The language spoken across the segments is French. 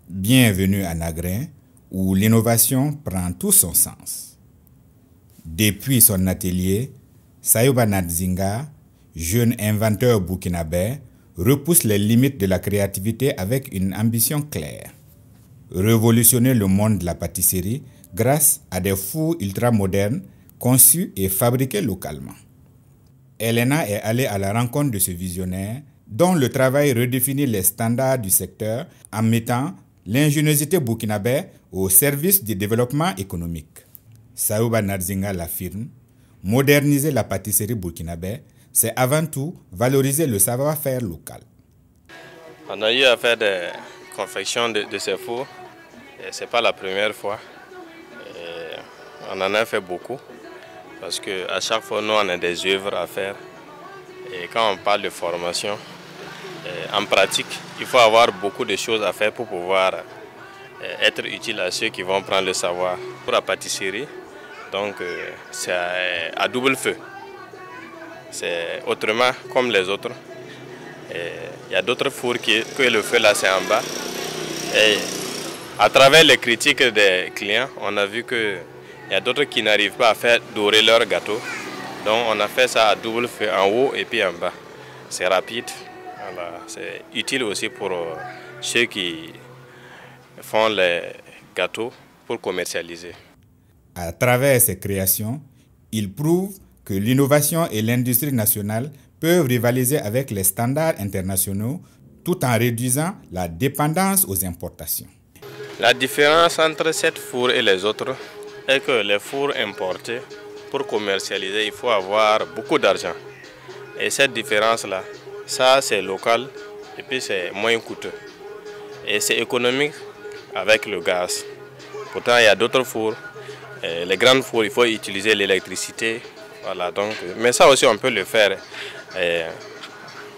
Bienvenue à Nagrin, où l'innovation prend tout son sens. Depuis son atelier, Sayouba Nadzinga, jeune inventeur burkinabé, repousse les limites de la créativité avec une ambition claire. Révolutionner le monde de la pâtisserie grâce à des fours ultramodernes conçus et fabriqués localement. Elena est allée à la rencontre de ce visionnaire dont le travail redéfinit les standards du secteur en mettant l'ingéniosité burkinabé au service du développement économique. Sayouba Nadzinga l'affirme, moderniser la pâtisserie burkinabé, c'est avant tout valoriser le savoir-faire local. On a eu à faire des confections de ces fours, et ce n'est pas la première fois. Et on en a fait beaucoup, parce qu'à chaque fois, nous, on a des œuvres à faire. Et quand on parle de formation, en pratique, il faut avoir beaucoup de choses à faire pour pouvoir être utile à ceux qui vont prendre le savoir. Pour la pâtisserie, donc c'est à double feu. C'est autrement comme les autres. Il y a d'autres fours que le feu là c'est en bas. Et à travers les critiques des clients, on a vu qu'il y a d'autres qui n'arrivent pas à faire dorer leur gâteau. Donc on a fait ça à double feu en haut et puis en bas. C'est rapide. Voilà. C'est utile aussi pour ceux qui font les gâteaux pour commercialiser. À travers ses créations, il prouve que l'innovation et l'industrie nationale peuvent rivaliser avec les standards internationaux tout en réduisant la dépendance aux importations. La différence entre cette four et les autres est que les fours importés, pour commercialiser, il faut avoir beaucoup d'argent. Et cette différence-là, ça c'est local et puis c'est moins coûteux. Et c'est économique avec le gaz. Pourtant, il y a d'autres fours. Les grandes fours, il faut utiliser l'électricité. Voilà, donc, mais ça aussi, on peut le faire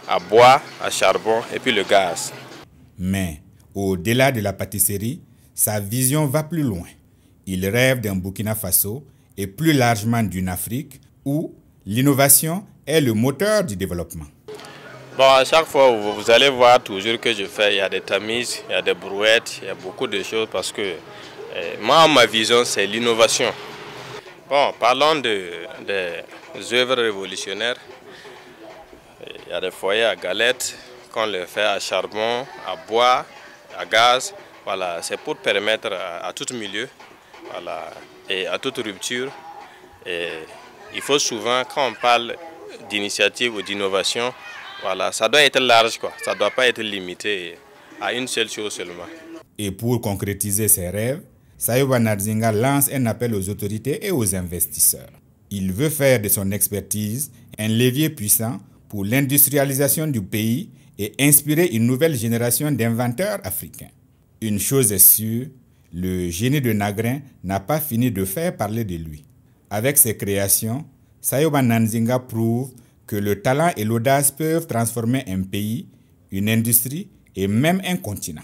à bois, à charbon et puis le gaz. Mais au-delà de la pâtisserie, sa vision va plus loin. Il rêve d'un Burkina Faso et plus largement d'une Afrique où l'innovation est le moteur du développement. Bon, à chaque fois, vous allez voir toujours que je fais, il y a des tamises, il y a des brouettes, il y a beaucoup de choses parce que moi, ma vision, c'est l'innovation. Bon, parlons des œuvres révolutionnaires. Il y a des foyers à galettes qu'on les fait à charbon, à bois, à gaz. Voilà, c'est pour permettre à tout milieu, voilà, et à toute rupture. Et il faut souvent, quand on parle d'initiative ou d'innovation, voilà, ça doit être large, quoi. Ça ne doit pas être limité à une seule chose seulement. Et pour concrétiser ses rêves, Sayouba Nadzinga lance un appel aux autorités et aux investisseurs. Il veut faire de son expertise un levier puissant pour l'industrialisation du pays et inspirer une nouvelle génération d'inventeurs africains. Une chose est sûre, le génie de Nagrin n'a pas fini de faire parler de lui. Avec ses créations, Sayouba Nadzinga prouve que le talent et l'audace peuvent transformer un pays, une industrie et même un continent.